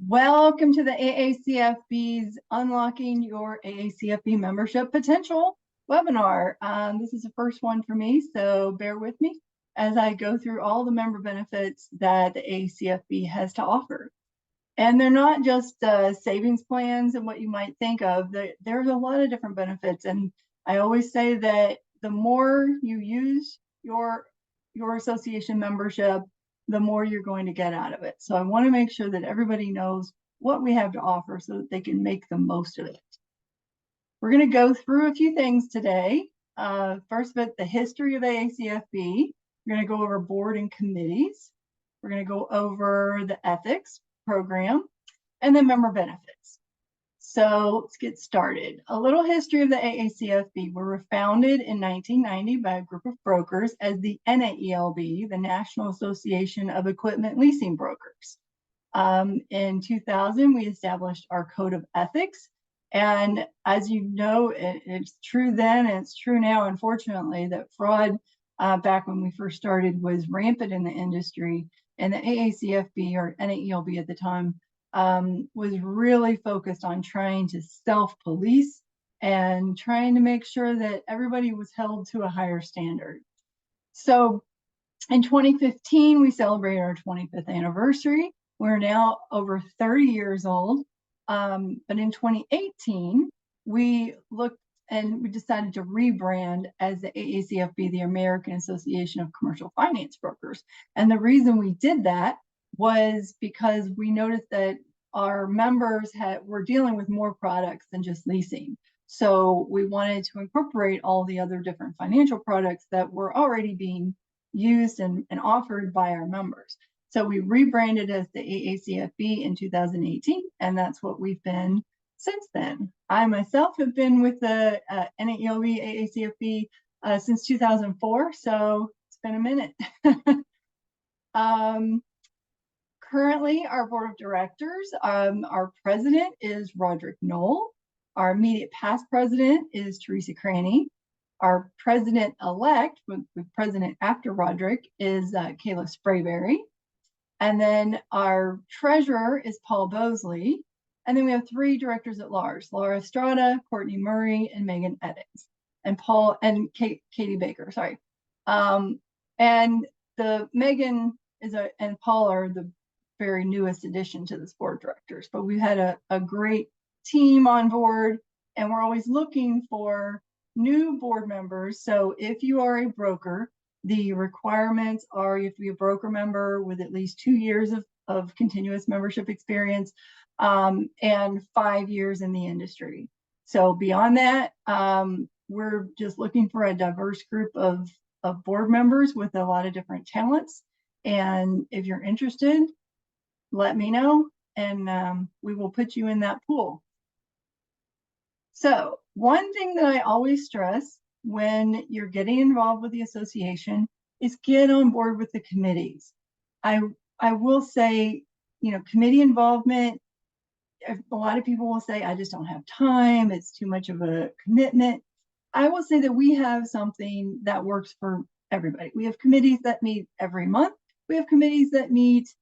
Welcome to the AACFB's Unlocking Your AACFB Membership Potential webinar. This is the first one for me, so bear with me as I go through all the member benefits that the AACFB has to offer. And they're not just savings plans and what you might think of. There's a lot of different benefits, and I always say that the more you use your association membership, the more you're going to get out of it. So I want to make sure that everybody knows what we have to offer so that they can make the most of it. We're going to go through a few things today. First of it, the history of AACFB. We're going to go over board and committees. We're going to go over the ethics program and then member benefits. So let's get started. A little history of the AACFB. We were founded in 1990 by a group of brokers as the NAELB, the National Association of Equipment Leasing Brokers. In 2000, we established our Code of Ethics. And as you know, it's true then and it's true now, unfortunately, that fraud back when we first started was rampant in the industry. And the AACFB, or NAELB at the time, was really focused on trying to self-police and trying to make sure that everybody was held to a higher standard. So in 2015, we celebrated our 25th anniversary. We're now over 30 years old. But in 2018, we looked and we decided to rebrand as the AACFB, the American Association of Commercial Finance Brokers. And the reason we did that was because we noticed that our members were dealing with more products than just leasing. So we wanted to incorporate all the other different financial products that were already being used and offered by our members. So we rebranded as the AACFB in 2018, and that's what we've been since then. I myself have been with the NAELB AACFB since 2004, so it's been a minute. Currently, our board of directors, our president is Roderick Knoll. Our immediate past president is Teresa Cranny. Our president-elect, with president after Roderick, is Kayla Sprayberry. And then our treasurer is Paul Bosley. And then we have three directors at large: Laura Estrada, Courtney Murray, and Megan Eddings. And Katie Baker, sorry. And the Megan and Paul are the very newest addition to this board of directors, but we've had a great team on board, and we're always looking for new board members. So if you are a broker, the requirements are you have to be a broker member with at least 2 years of continuous membership experience and 5 years in the industry. So beyond that, we're just looking for a diverse group of board members with a lot of different talents. And if you're interested, let me know, and we will put you in that pool. So one thing that I always stress when you're getting involved with the association is get on board with the committees. I will say, committee involvement, a lot of people will say, I just don't have time, it's too much of a commitment. I will say that we have something that works for everybody. We have committees that meet every month. We have committees that meet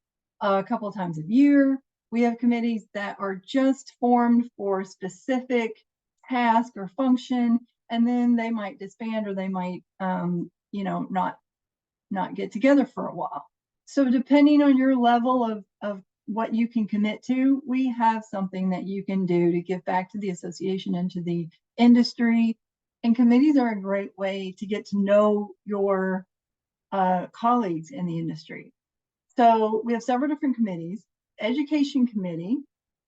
a couple of times a year. We have committees that are just formed for a specific task or function, and then they might disband or they might, not get together for a while. So depending on your level of what you can commit to, we have something that you can do to give back to the association and to the industry. And committees are a great way to get to know your colleagues in the industry. So we have several different committees. Education committee.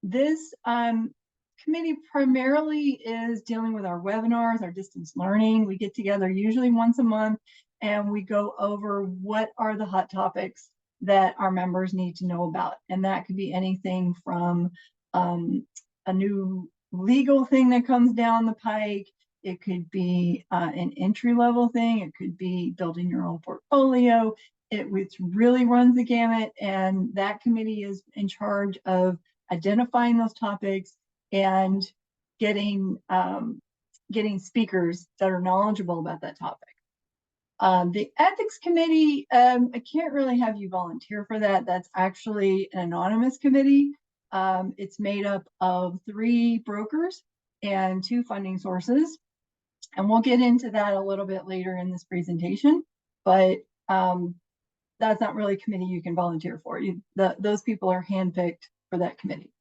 This committee primarily is dealing with our webinars, our distance learning. We get together usually once a month and we go over what are the hot topics that our members need to know about. And that could be anything from a new legal thing that comes down the pike. It could be an entry-level thing. It could be building your own portfolio. It really runs the gamut, and that committee is in charge of identifying those topics and getting speakers that are knowledgeable about that topic. The ethics committee, I can't really have you volunteer for that. That's actually an anonymous committee. It's made up of 3 brokers and 2 funding sources. And we'll get into that a little bit later in this presentation, but that's not really a committee you can volunteer for. Those people are handpicked for that committee.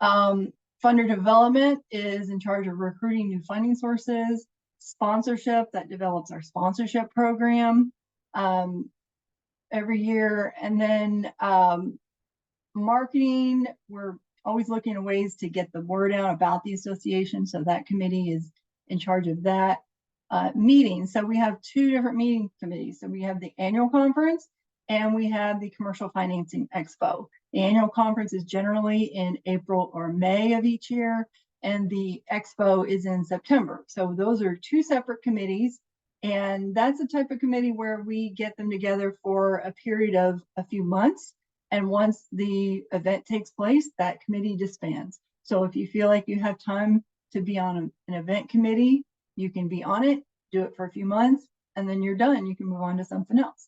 Funder development is in charge of recruiting new funding sources, sponsorship that develops our sponsorship program every year, and then marketing, we're always looking at ways to get the word out about the association, so that committee is in charge of that. Meetings, so we have 2 different meeting committees. So we have the annual conference and we have the commercial financing expo. The annual conference is generally in April or May of each year, and the expo is in September. So those are 2 separate committees, and that's the type of committee where we get them together for a period of a few months. And once the event takes place, that committee disbands. So if you feel like you have time to be on an event committee, you can be on it, do it for a few months, and then you're done. You can move on to something else.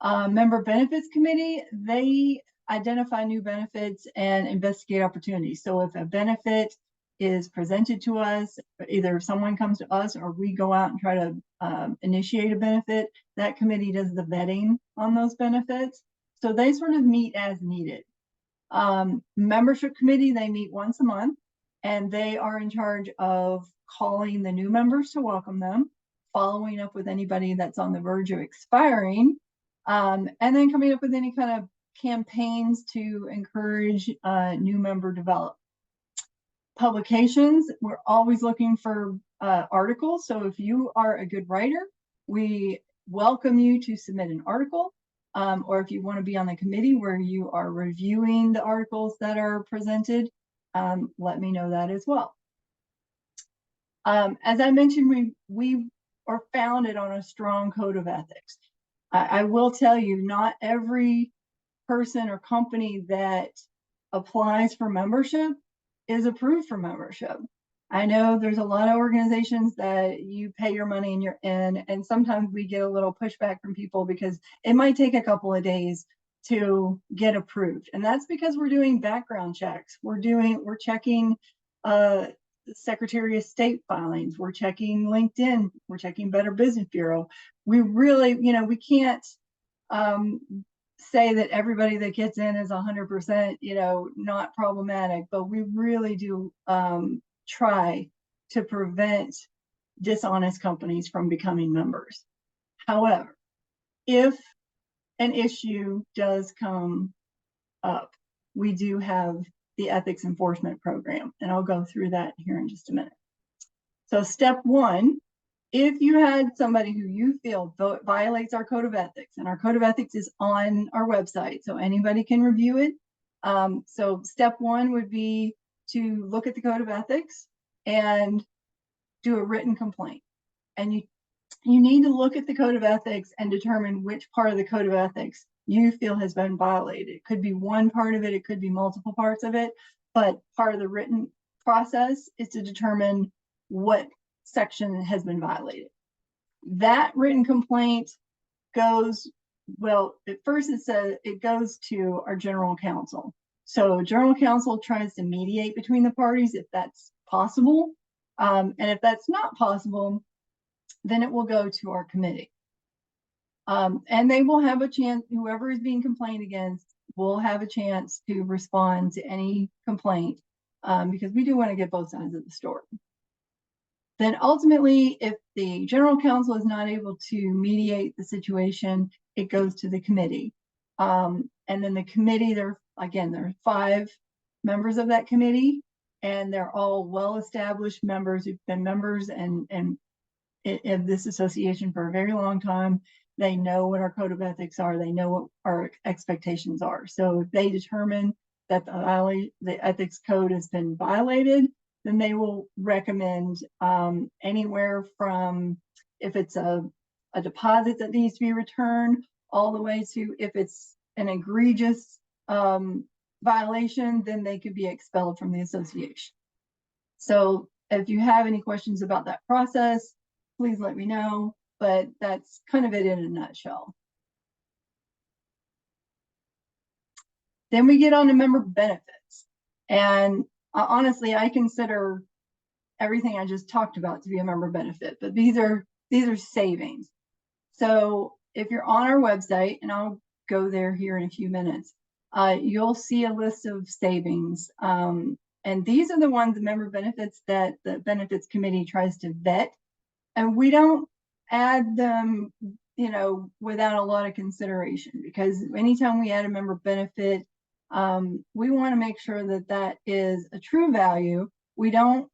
Member benefits committee, they identify new benefits and investigate opportunities. So if a benefit is presented to us, either someone comes to us or we go out and try to initiate a benefit, that committee does the vetting on those benefits. So they sort of meet as needed. Membership committee, they meet once a month, and they are in charge of calling the new members to welcome them, following up with anybody that's on the verge of expiring, and then coming up with any kind of campaigns to encourage new member development. Publications, we're always looking for articles. So if you are a good writer, we welcome you to submit an article. Or if you want to be on the committee where you are reviewing the articles that are presented, let me know that as well. As I mentioned, we are founded on a strong code of ethics. I will tell you, not every person or company that applies for membership is approved for membership. I know there's a lot of organizations that you pay your money and you're in, and sometimes we get a little pushback from people because it might take a couple of days to get approved. And that's because we're doing background checks. We're checking Secretary of State filings. We're checking LinkedIn. We're checking Better Business Bureau. We really, we can't say that everybody that gets in is 100%, not problematic, but we really do try to prevent dishonest companies from becoming members. However, if an issue does come up, we do have the ethics enforcement program, and I'll go through that here in just a minute. So step 1, if you had somebody who you feel violates our code of ethics, and our code of ethics is on our website, so anybody can review it. So step 1 would be to look at the code of ethics and do a written complaint. And you need to look at the code of ethics and determine which part of the code of ethics you feel has been violated. It could be one part of it, it could be multiple parts of it, but part of the written process is to determine what section has been violated. That written complaint goes, well, at first it says it goes to our general counsel. So general counsel tries to mediate between the parties if that's possible. And if that's not possible, then it will go to our committee. And they will have a chance, whoever is being complained against will have a chance to respond to any complaint, because we do want to get both sides of the story. Then ultimately, if the general counsel is not able to mediate the situation, it goes to the committee. And then the committee, there are 5 members of that committee, and they're all well-established members who've been members and of this association for a very long time. They know what our code of ethics are. They know what our expectations are. So if they determine that the ethics code has been violated, then they will recommend anywhere from, if it's a deposit that needs to be returned, all the way to, if it's an egregious violation, then they could be expelled from the association. So if you have any questions about that process, please let me know, but that's kind of it in a nutshell. Then we get on to member benefits. And honestly, I consider everything I just talked about to be a member benefit, but these are savings. So if you're on our website, and I'll go there here in a few minutes, you'll see a list of savings. And these are the ones, the member benefits, that the benefits committee tries to vet. And we don't add them, without a lot of consideration, because anytime we add a member benefit, we want to make sure that that is a true value. We don't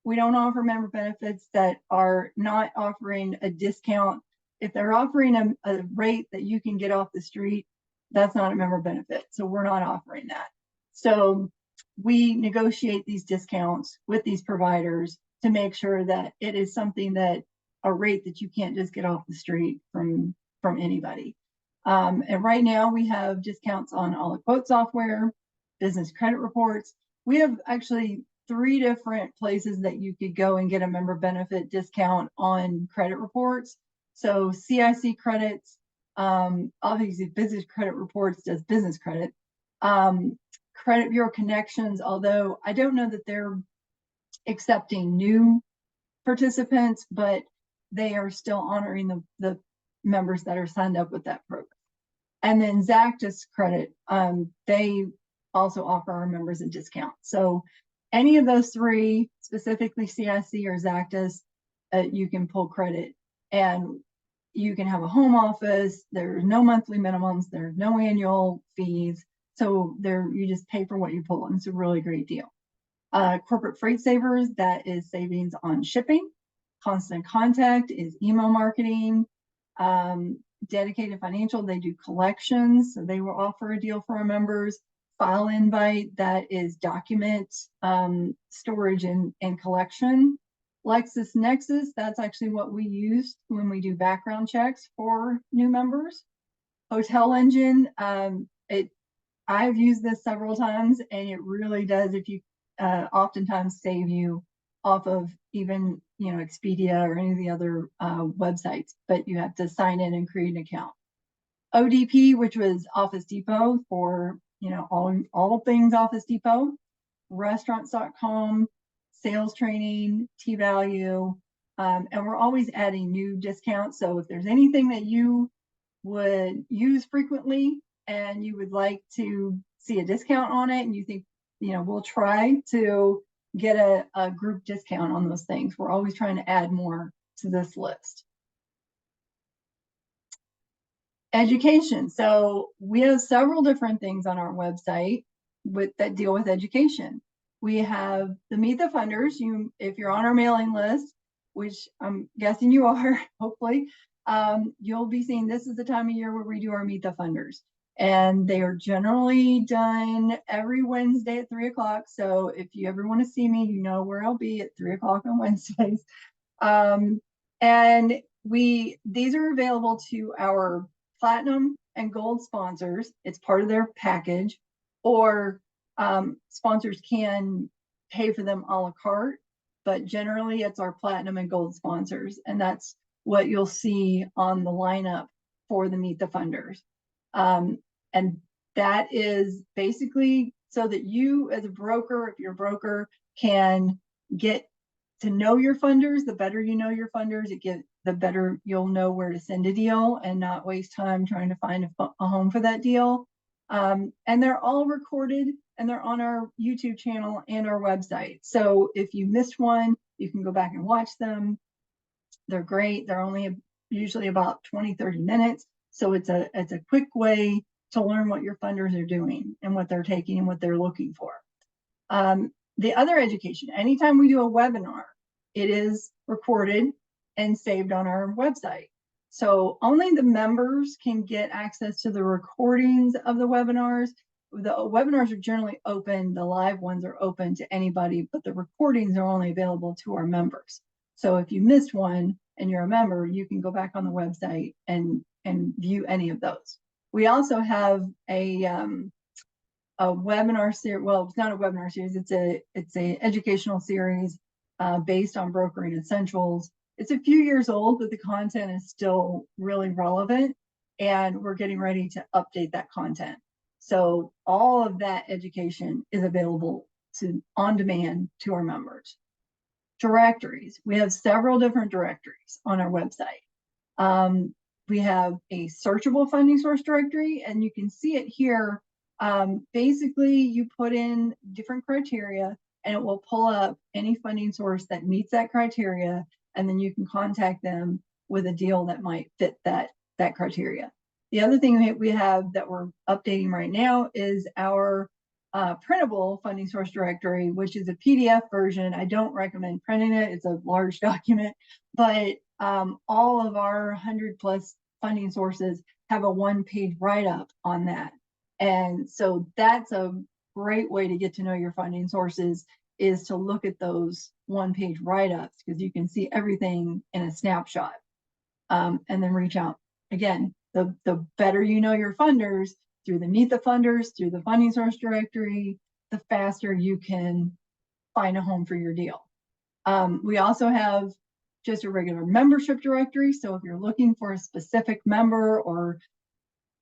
offer member benefits that are not offering a discount. If they're offering a rate that you can get off the street, that's not a member benefit. So we're not offering that. So we negotiate these discounts with these providers to make sure that it is something that a rate that you can't just get off the street from anybody. And right now we have discounts on all the quote software, business credit reports. We have actually 3 different places that you could go and get a member benefit discount on credit reports. So CIC credits, obviously business credit reports does business credit. Credit Bureau Connections, although I don't know that they're accepting new participants, but they are still honoring the members that are signed up with that program. And then Zactus Credit, they also offer our members a discount. So any of those 3, specifically CIC or Zactus, you can pull credit, and you can have a home office. There's no monthly minimums. There's no annual fees. So you just pay for what you pull, and it's a really great deal. Corporate Freight Savers, that is savings on shipping. Constant Contact is email marketing. Dedicated Financial, they do collections, so they will offer a deal for our members. File Invite, that is document storage and collection. LexisNexis, that's actually what we use when we do background checks for new members. Hotel Engine, I've used this several times, and it really does, if you oftentimes save you off of even Expedia or any of the other websites, but you have to sign in and create an account. ODP, which was Office Depot for all things Office Depot. Restaurants.com, sales training, T-Value, and we're always adding new discounts. So if there's anything that you would use frequently and you would like to see a discount on it, and you think, we'll try to get a group discount on those things. We're always trying to add more to this list. Education. So we have several different things on our website that deal with education. We have the Meet the Funders. If you're on our mailing list, which I'm guessing you are, hopefully, you'll be seeing this is the time of year where we do our Meet the Funders. And they are generally done every Wednesday at 3 o'clock. So if you ever want to see me, you know where I'll be at 3 o'clock on Wednesdays. And these are available to our platinum and gold sponsors. It's part of their package, or sponsors can pay for them a la carte, but generally it's our platinum and gold sponsors. And that's what you'll see on the lineup for the Meet the Funders. And that is basically so that you as a broker, if you're a broker, can get to know your funders. The better you know your funders, the better you'll know where to send a deal and not waste time trying to find a home for that deal. And they're all recorded, and they're on our YouTube channel and our website. So if you missed one, you can go back and watch them. They're great. They're only usually about 20-30 minutes. So it's a quick way to learn what your funders are doing and what they're taking and what they're looking for. The other education, anytime we do a webinar, it is recorded and saved on our website. So only the members can get access to the recordings of the webinars. The webinars are generally open, the live ones are open to anybody, but the recordings are only available to our members. So if you missed one and you're a member, you can go back on the website and view any of those. We also have a webinar series. Well, it's not a webinar series. It's a educational series based on brokering essentials. It's a few years old, but the content is still really relevant, and we're getting ready to update that content. So all of that education is available on demand to our members. Directories. We have several different directories on our website. We have a searchable funding source directory, and you can see it here. Basically, you put in different criteria and it will pull up any funding source that meets that criteria, and then you can contact them with a deal that might fit that criteria. The other thing we have that we're updating right now is our printable funding source directory, which is a PDF version. I don't recommend printing it. It's a large document, but all of our 100+ funding sources have a one-page write-up on that. And so that's a great way to get to know your funding sources, is to look at those one-page write-ups, because you can see everything in a snapshot, and then reach out. Again, the better you know your funders through the Meet the Funders, through the funding source directory, the faster you can find a home for your deal. We also have just a regular membership directory. So if you're looking for a specific member or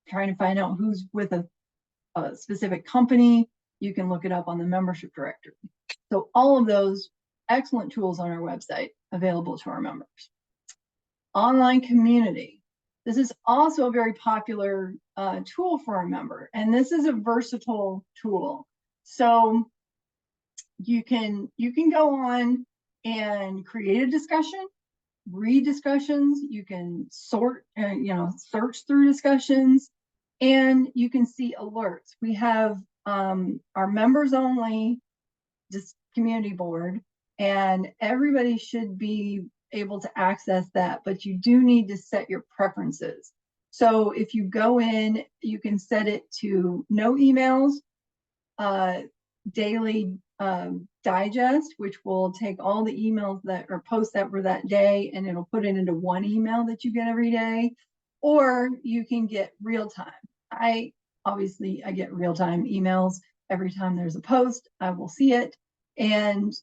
trying to find out who's with a specific company, you can look it up on the membership directory. So all of those excellent tools on our website available to our members. Online community. This is also a very popular tool for our member, and this is a versatile tool. So you can go on and create a discussion, read discussions, you can search through discussions, and you can see alerts. We have our members only community board, and everybody should be able to access that, but you do need to set your preferences. So if you go in, you can set it to no emails, daily digest, which will take all the emails that are posts that were that day, and it'll put it into one email that you get every day. Or you can get real time. I get real time emails every time there's a post. I will see it. And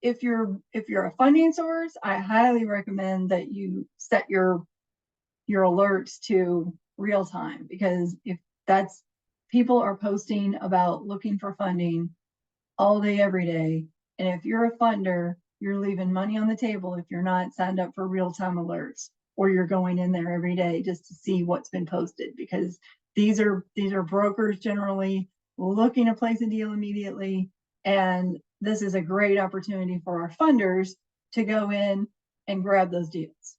if you're a funding source, I highly recommend that you set your alerts to real time, because if that's, people are posting about looking for funding all day, every day. And if you're a funder, you're leaving money on the table if you're not signed up for real-time alerts, or you're going in there every day just to see what's been posted, because these are brokers generally looking to place a deal immediately. And this is a great opportunity for our funders to go in and grab those deals.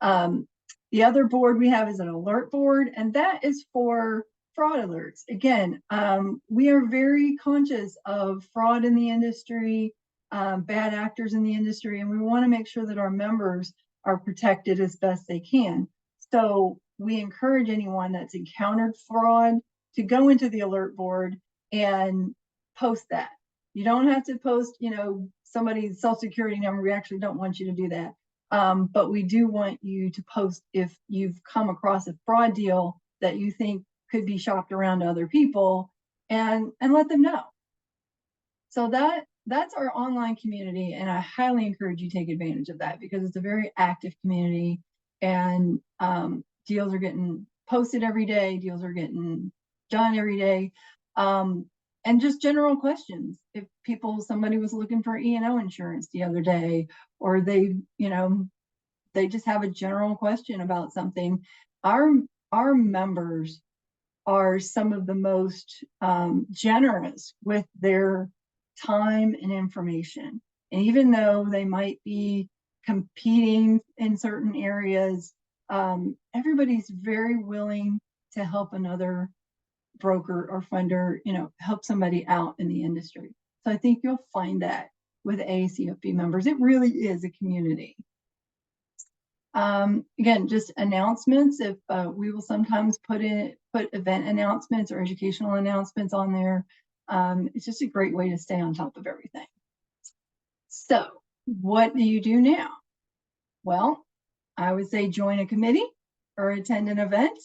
The other board we have is an alert board, and that is for fraud alerts. Again, we are very conscious of fraud in the industry, bad actors in the industry, and we want to make sure that our members are protected as best they can. So we encourage anyone that's encountered fraud to go into the alert board and post that. You don't have to post, somebody's social security number. We actually don't want you to do that. But we do want you to post if you've come across a fraud deal that you think could be shopped around to other people, and let them know. So that's our online community, and I highly encourage you to take advantage of that, because it's a very active community, and deals are getting posted every day, deals are getting done every day, and just general questions. If somebody was looking for E&O insurance the other day, or they just have a general question about something, our members are some of the most generous with their time and information. And even though they might be competing in certain areas, everybody's very willing to help another broker or funder, help somebody out in the industry. So I think you'll find that with AACFB members. It really is a community. Again, just announcements. If we will sometimes put event announcements or educational announcements on there. It's just a great way to stay on top of everything. So what do you do now? Well, I would say join a committee or attend an event.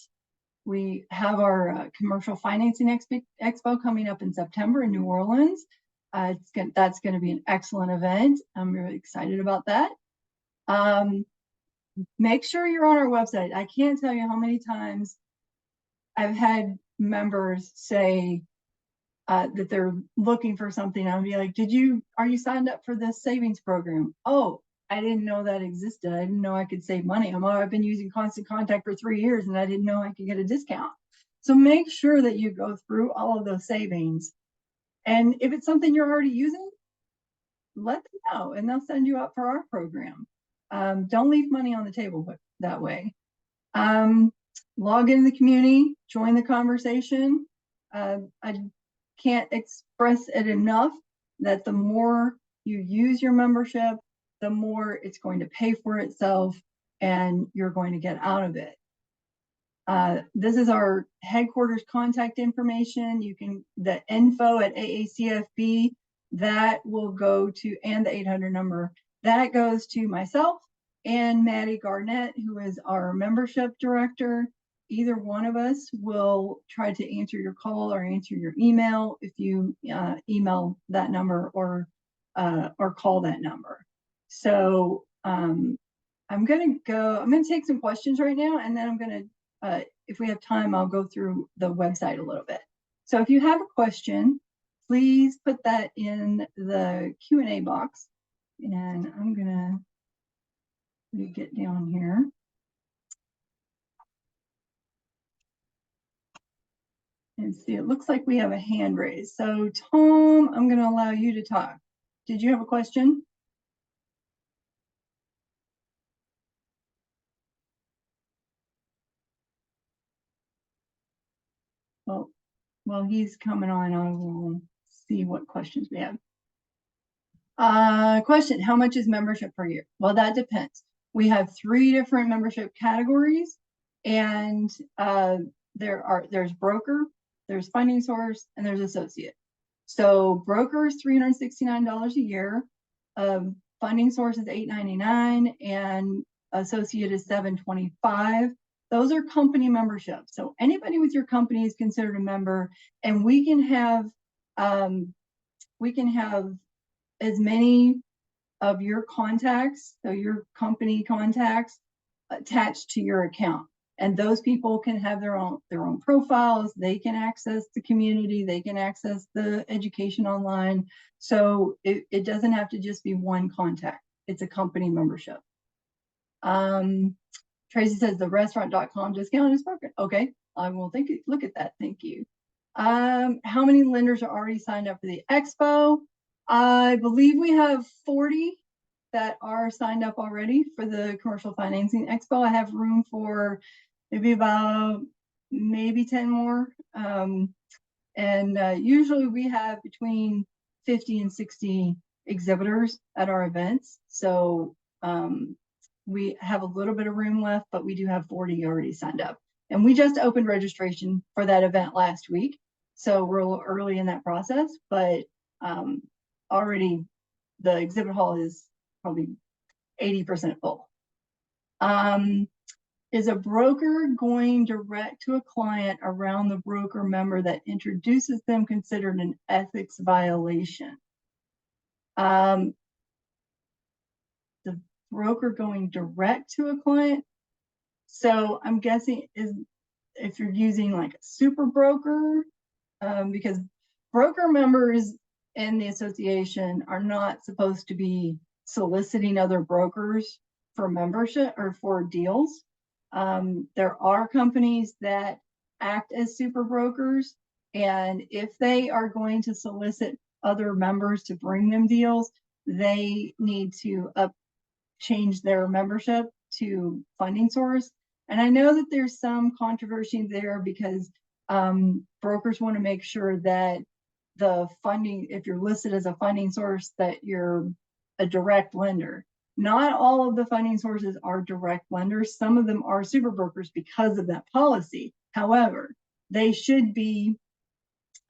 We have our Commercial Financing Expo coming up in September in New Orleans. That's going to be an excellent event. I'm really excited about that. Make sure you're on our website. I can't tell you how many times I've had members say, that they're looking for something, I'll be like, are you signed up for this savings program? Oh, I didn't know that existed. I didn't know I could save money. I've been using Constant Contact for 3 years and I didn't know I could get a discount. So make sure that you go through all of those savings. And if it's something you're already using, let them know and they'll send you up for our program. Don't leave money on the table that way. Log in the community, join the conversation. I can't express it enough that the more you use your membership, the more it's going to pay for itself and you're going to get out of it. This is our headquarters contact information. The info at AACFB, that will go to, and the 800 number, that goes to myself and Maddie Garnett, who is our membership director. Either one of us will try to answer your call or answer your email if you email that number or call that number. So I'm going to take some questions right now, and then I'm going to, if we have time, I'll go through the website a little bit. So if you have a question, please put that in the Q&A box. And I'm going to get down here. And see, it looks like we have a hand raised. So Tom, I'm going to allow you to talk. Did you have a question? Well, while he's coming on, I will see what questions we have. Question, how much is membership per year? Well, that depends. We have 3 different membership categories, and there's broker, there's funding source, and there's associate. So broker is $369 a year. Funding source is $899, and associate is $725. Those are company memberships. So anybody with your company is considered a member, and we can have as many of your contacts, so your company contacts, attached to your account. And those people can have their own profiles. They can access the community. They can access the education online. So it doesn't have to just be one contact. It's a company membership. Tracy says the restaurant.com discount is broken. Okay, I will look at that. Thank you. How many lenders are already signed up for the expo? I believe we have 40 that are signed up already for the commercial financing expo. I have room for maybe 10 more. Usually we have between 50 and 60 exhibitors at our events. So we have a little bit of room left, but we do have 40 already signed up. And we just opened registration for that event last week. So we're a little early in that process, but already the exhibit hall is probably 80% full. Is a broker going direct to a client around the broker member that introduces them considered an ethics violation? The broker going direct to a client. So I'm guessing if you're using like a super broker, because broker members in the association are not supposed to be soliciting other brokers for membership or for deals. There are companies that act as super brokers, and if they are going to solicit other members to bring them deals, they need to change their membership to funding source. And I know that there's some controversy there because brokers want to make sure that the funding, if you're listed as a funding source, that you're a direct lender. Not all of the funding sources are direct lenders. Some of them are super brokers because of that policy. However, they should be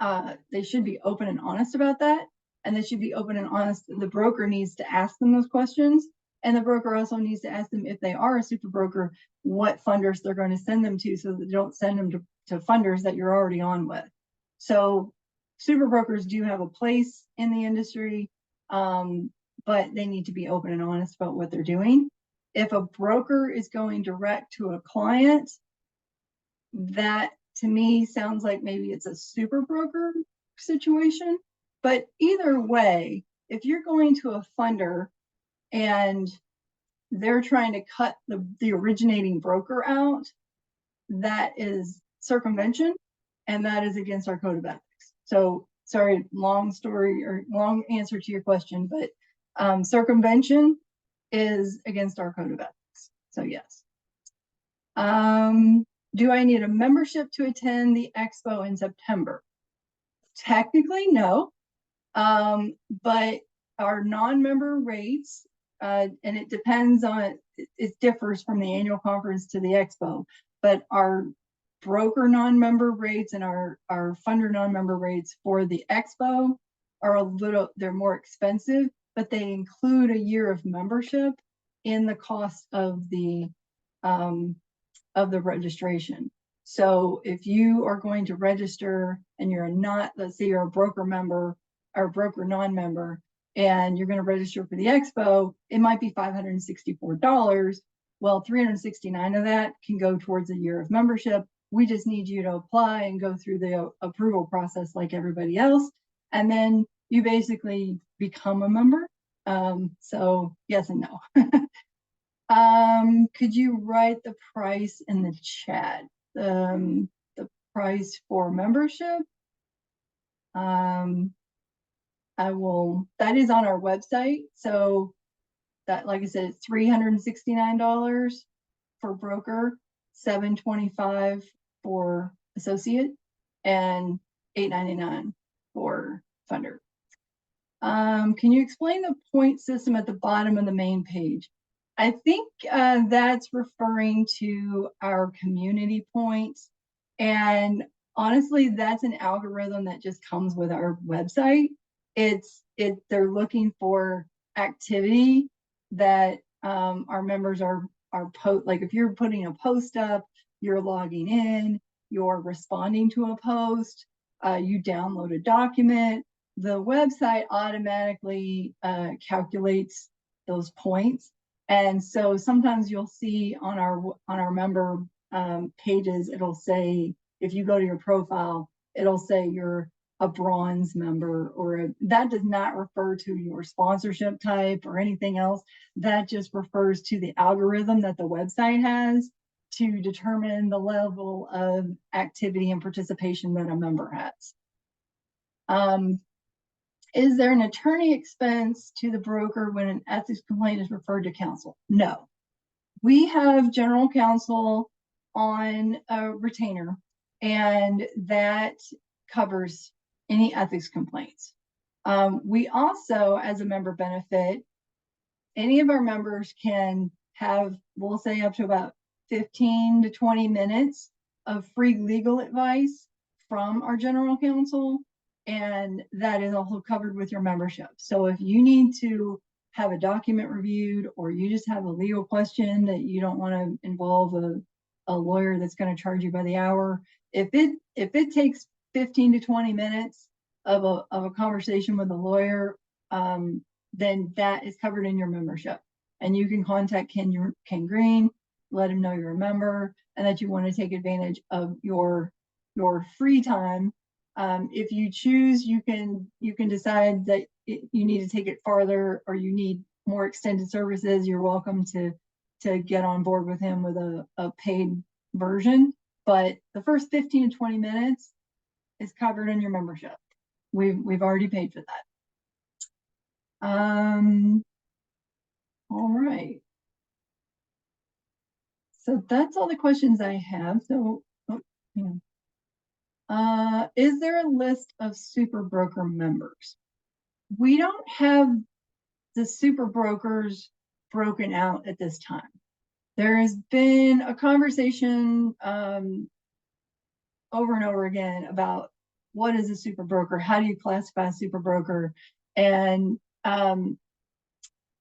open and honest about that, and they should be open and honest. The broker needs to ask them those questions, and the broker also needs to ask them, if they are a super broker, what funders they're going to send them to, so that they don't send them to funders that you're already on with. So super brokers do have a place in the industry, but they need to be open and honest about what they're doing. If a broker is going direct to a client, that to me sounds like maybe it's a super broker. situation. But either way, if you're going to a funder and they're trying to cut the originating broker out, that is circumvention, and that is against our code of ethics. So sorry, long story or long answer to your question, but circumvention is against our code of ethics. So yes. Do I need a membership to attend the expo in September? Technically, no. But our non-member rates, and it depends on, it differs from the annual conference to the expo, but our broker non-member rates and our funder non-member rates for the expo are they're more expensive, but they include a year of membership in the cost of the registration. So if you are going to register and you're not, let's say you're a broker member or broker non-member, and you're going to register for the expo, it might be $564. Well, $369 of that can go towards a year of membership. We just need you to apply and go through the approval process like everybody else. And then you basically become a member. So yes and no. Could you write the price in the chat? The price for membership? I will, that is on our website. So that, like I said, it's $369 for broker, $725 for associate, and $899 for funder. Can you explain the point system at the bottom of the main page? I think that's referring to our community points. And honestly, that's an algorithm that just comes with our website. They're looking for activity that our members are like if you're putting a post up, you're logging in, you're responding to a post, you download a document, the website automatically calculates those points. And so sometimes you'll see on our member pages, it'll say, if you go to your profile, it'll say you're a bronze member, or that does not refer to your sponsorship type or anything else. That just refers to the algorithm that the website has to determine the level of activity and participation that a member has. Is there an attorney expense to the broker when an ethics complaint is referred to counsel? No. We have general counsel on a retainer, and that covers any ethics complaints. We also, as a member benefit, any of our members can have, we'll say, up to about 15 to 20 minutes of free legal advice from our general counsel, and that is also covered with your membership. So if you need to have a document reviewed, or you just have a legal question that you don't want to involve a lawyer that's going to charge you by the hour, if it takes 15 to 20 minutes of a conversation with a lawyer, then that is covered in your membership. And you can contact Ken Green, let him know you're a member and that you want to take advantage of your free time. If you choose, you can decide that you need to take it farther, or you need more extended services. You're welcome to get on board with him with a paid version. But the first 15 to 20 minutes is covered in your membership. We've already paid for that. All right. So that's all the questions I have. So, is there a list of super broker members? We don't have the super brokers broken out at this time. There has been a conversation over and over again about what is a super broker, how do you classify a super broker, and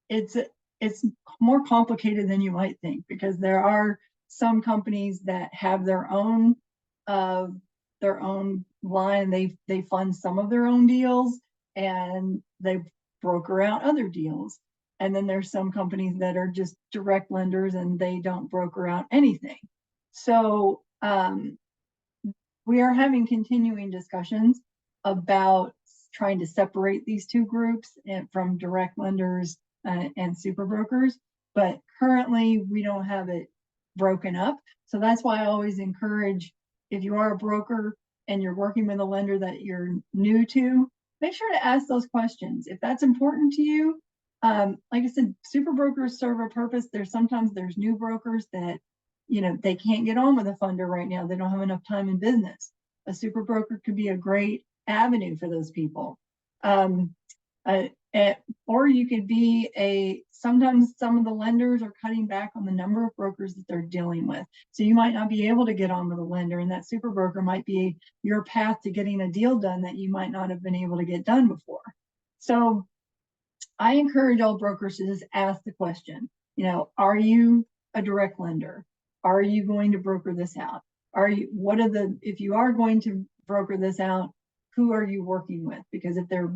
it's more complicated than you might think, because there are some companies that have their own line. They fund some of their own deals and they broker out other deals. And then there's some companies that are just direct lenders and they don't broker out anything. So we are having continuing discussions about trying to separate these two groups from direct lenders and super brokers, but currently we don't have it broken up. So that's why I always encourage, if you are a broker and you're working with a lender that you're new to, make sure to ask those questions. If that's important to you, like I said, super brokers serve a purpose. Sometimes there's new brokers that, they can't get on with a funder right now. They don't have enough time in business. A super broker could be a great avenue for those people. Or you could be sometimes some of the lenders are cutting back on the number of brokers that they're dealing with. So you might not be able to get on with a lender, and that super broker might be your path to getting a deal done that you might not have been able to get done before. So I encourage all brokers to just ask the question, are you a direct lender? Are you going to broker this out? If you are going to broker this out, who are you working with? Because if they're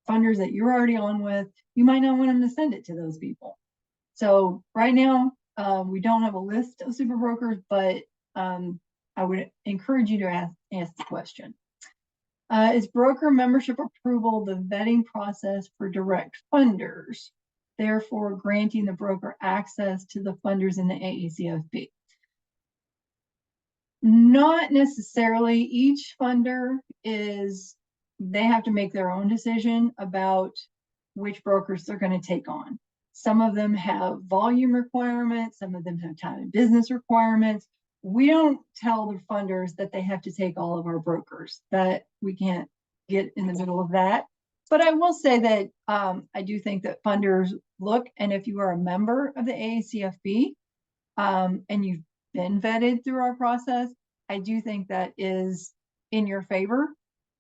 funders that you're already on with, you might not want them to send it to those people. So right now, we don't have a list of super brokers, but I would encourage you to ask the question. Is broker membership approval the vetting process for direct funders, therefore granting the broker access to the funders in the AACFB? Not necessarily. Each funder they have to make their own decision about which brokers they're going to take on. Some of them have volume requirements, some of them have time and business requirements. We don't tell the funders that they have to take all of our brokers. That we can't get in the middle of that. But I will say that I do think that funders look, and if you are a member of the AACFB and you've been vetted through our process, I do think that is in your favor,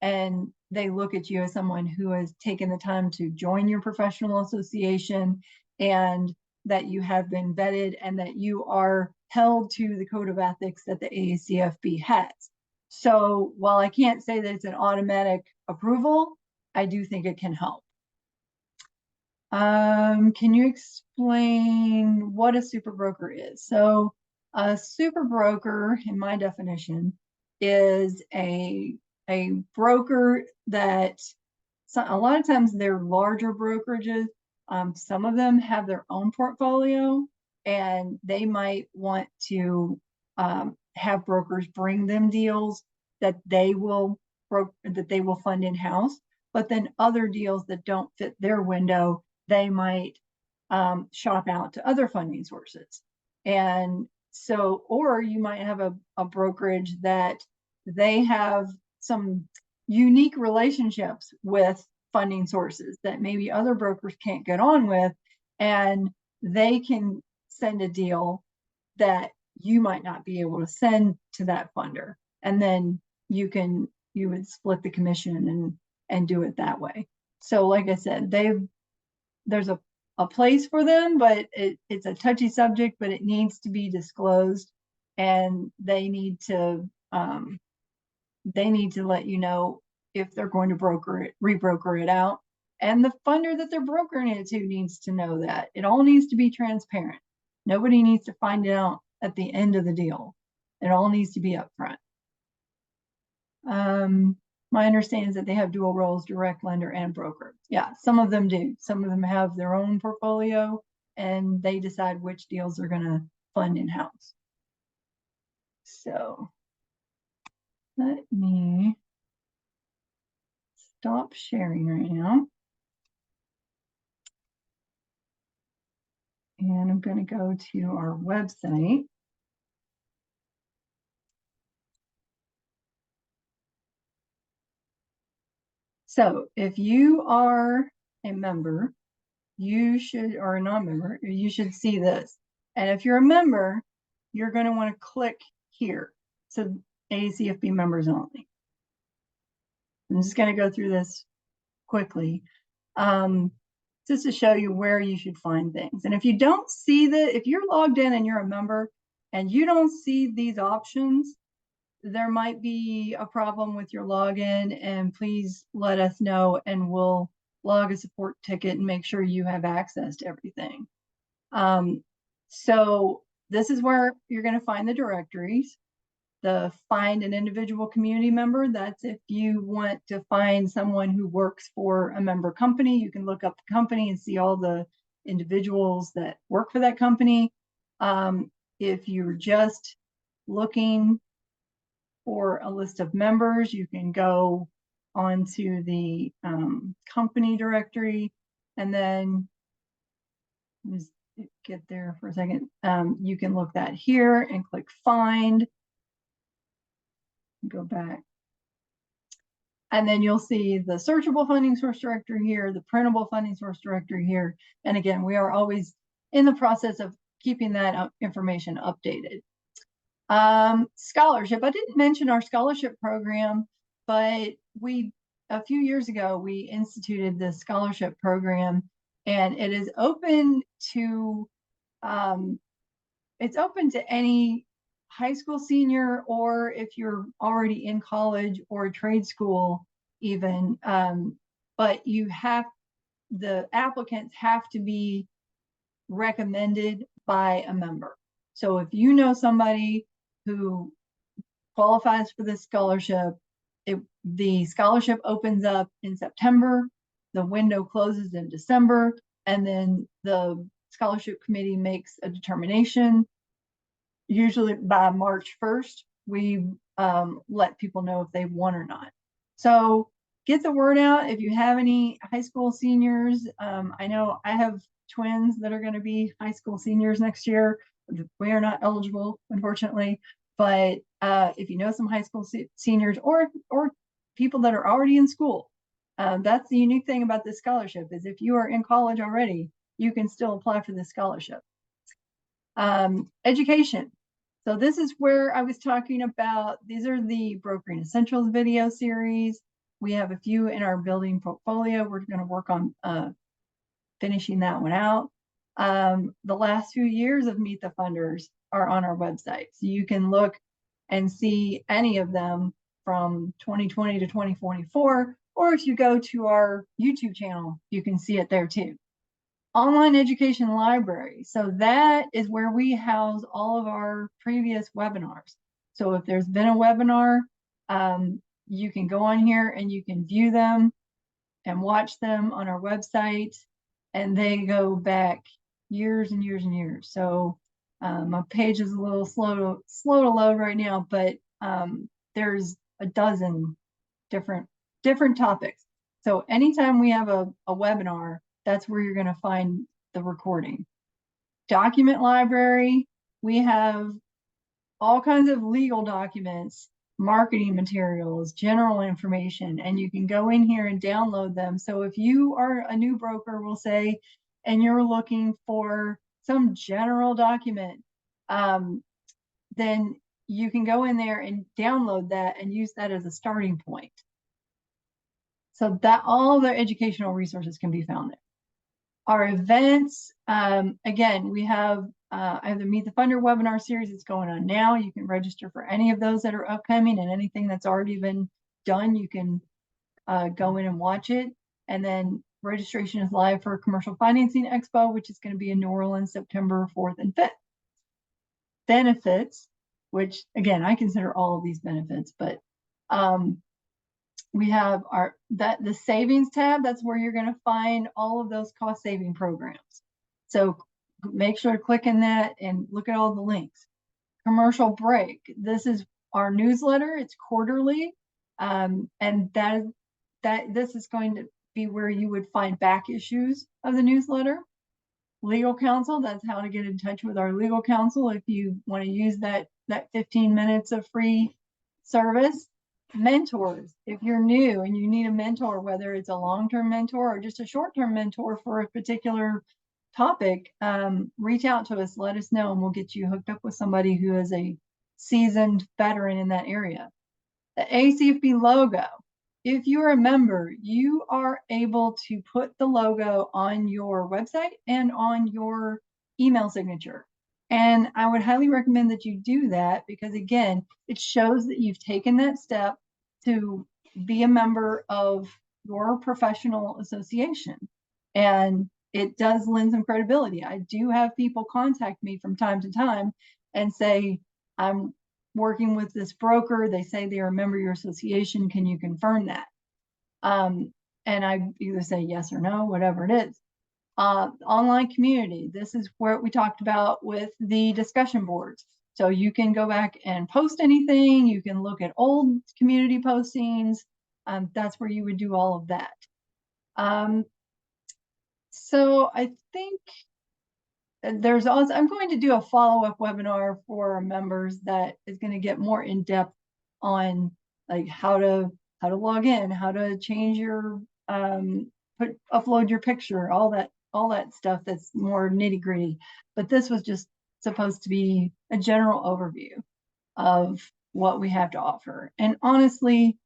and they look at you as someone who has taken the time to join your professional association, and that you have been vetted, and that you are held to the code of ethics that the AACFB has. So while I can't say that it's an automatic approval, I do think it can help. Can you explain what a super broker is? So a super broker, in my definition, is a broker that a lot of times they're larger brokerages. Some of them have their own portfolio, and they might want to have brokers bring them deals that they will fund in-house. But then other deals that don't fit their window, they might shop out to other funding sources. And so, or you might have a brokerage that they have some unique relationships with funding sources that maybe other brokers can't get on with, and they can send a deal that you might not be able to send to that funder. And then you would split the commission and do it that way. So like I said, there's a place for them, but it's a touchy subject, but it needs to be disclosed, and they need to let you know if they're going to rebroker it out. And the funder that they're brokering it to needs to know that. It all needs to be transparent. Nobody needs to find it out at the end of the deal. It all needs to be upfront. My understanding is that they have dual roles, direct lender and broker. Yeah, some of them do. Some of them have their own portfolio, and they decide which deals they're going to fund in-house. So let me stop sharing right now. And I'm going to go to our website. So if you are a member, or a non-member, you should see this. And if you're a member, you're going to want to click here. So AACFB members only. I'm just going to go through this quickly, just to show you where you should find things. And if you don't see if you're logged in and you're a member and you don't see these options, there might be a problem with your login, and please let us know, and we'll log a support ticket and make sure you have access to everything. So this is where you're going to find the directories. The find an individual community member, that's if you want to find someone who works for a member company, you can look up the company and see all the individuals that work for that company. If you're just looking for a list of members, you can go onto the company directory, and then just get there for a second. You can look that here and click find. Go back. And then you'll see the searchable funding source directory here, the printable funding source directory here. And again, we are always in the process of keeping that information updated. Scholarship. I didn't mention our scholarship program, but a few years ago, we instituted this scholarship program, and it is open to, it's open to any high school senior, or if you're already in college or trade school even, but the applicants have to be recommended by a member. So if you know somebody who qualifies for this scholarship, the scholarship opens up in September, the window closes in December, and then the scholarship committee makes a determination. Usually by March 1st, we let people know if they won or not. So get the word out. If you have any high school seniors, I know I have twins that are going to be high school seniors next year. We are not eligible, unfortunately, but if you know some high school seniors or people that are already in school, that's the unique thing about this scholarship, is if you are in college already, you can still apply for this scholarship. Education. So this is where I was talking about, these are the Brokering Essentials video series. We have a few in our building portfolio. We're going to work on finishing that one out. The last few years of Meet the Funders are on our website. So you can look and see any of them from 2020 to 2024, or if you go to our YouTube channel, you can see it there too. Online education library. So that is where we house all of our previous webinars. So if there's been a webinar, you can go on here and you can view them and watch them on our website, and they go back years and years and years. So my page is a little slow to load right now, but there's a dozen different topics. So anytime we have a webinar, that's where you're going to find the recording. Document library, we have all kinds of legal documents, marketing materials, general information, and you can go in here and download them. So if you are a new broker, we'll say, and you're looking for some general document, then you can go in there and download that and use that as a starting point. So that all of their educational resources can be found there. Our events, again, we have the Meet the Funder webinar series that's going on now. You can register for any of those that are upcoming, and anything that's already been done, you can go in and watch it. And then registration is live for Commercial Financing Expo, which is going to be in New Orleans, September 4th and 5th. Benefits, which again, I consider all of these benefits, but we have the savings tab. That's where you're going to find all of those cost saving programs. So make sure to click in that and look at all the links. Commercial break. This is our newsletter. It's quarterly, and this is going to be where you would find back issues of the newsletter. Legal counsel. That's how to get in touch with our legal counsel if you want to use that 15 minutes of free service. Mentors. If you're new and you need a mentor, whether it's a long-term mentor or just a short-term mentor for a particular topic, reach out to us, let us know, and we'll get you hooked up with somebody who is a seasoned veteran in that area. The AACFB logo. If you're a member, you are able to put the logo on your website and on your email signature. And I would highly recommend that you do that, because again, it shows that you've taken that step to be a member of your professional association. And it does lend some credibility. I do have people contact me from time to time and say, I'm working with this broker. They say they are a member of your association. Can you confirm that? And I either say yes or no, whatever it is. Online community. This is where we talked about with the discussion boards. So you can go back and post anything. You can look at old community postings. That's where you would do all of that. So I think there's also, I'm going to do a follow-up webinar for our members that is going to get more in depth on like how to log in, how to change your upload your picture, all that stuff that's more nitty-gritty. But this was just supposed to be a general overview of what we have to offer. And honestly,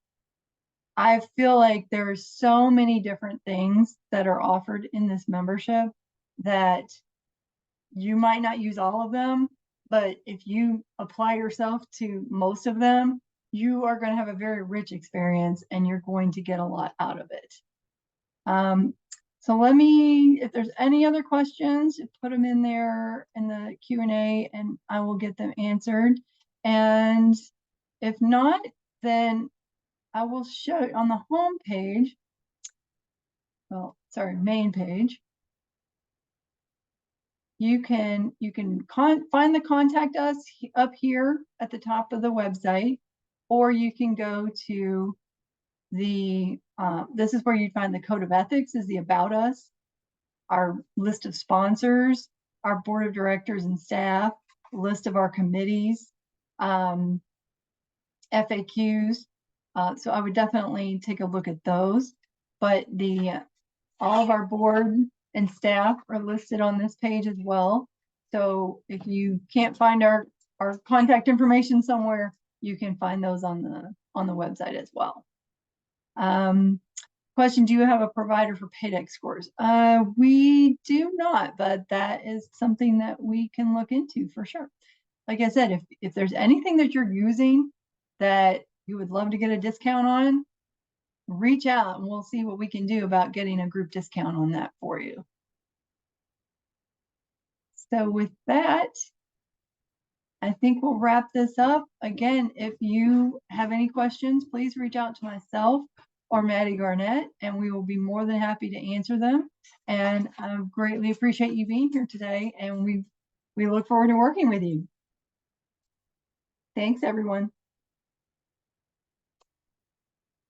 I feel like there's so many different things that are offered in this membership that you might not use all of them, but if you apply yourself to most of them, you are going to have a very rich experience and you're going to get a lot out of it. So let me, if there's any other questions, put them in there in the Q&A and I will get them answered. And if not, then I will show on the home page, well, sorry, main page. You can find the contact us up here at the top of the website, or you can go to the, this is where you'd find the code of ethics is the about us, our list of sponsors, our board of directors and staff, list of our committees, FAQs. So I would definitely take a look at those, but all of our board and staff are listed on this page as well. So if you can't find our contact information somewhere, you can find those on the website as well. Question, do you have a provider for PAYDEX scores? We do not, but that is something that we can look into for sure. Like I said, if there's anything that you're using that you would love to get a discount on, reach out and we'll see what we can do about getting a group discount on that for you. So with that, I think we'll wrap this up. Again, if you have any questions, please reach out to myself or Maddie Garnett, and we will be more than happy to answer them. And I greatly appreciate you being here today, and we look forward to working with you. Thanks, everyone.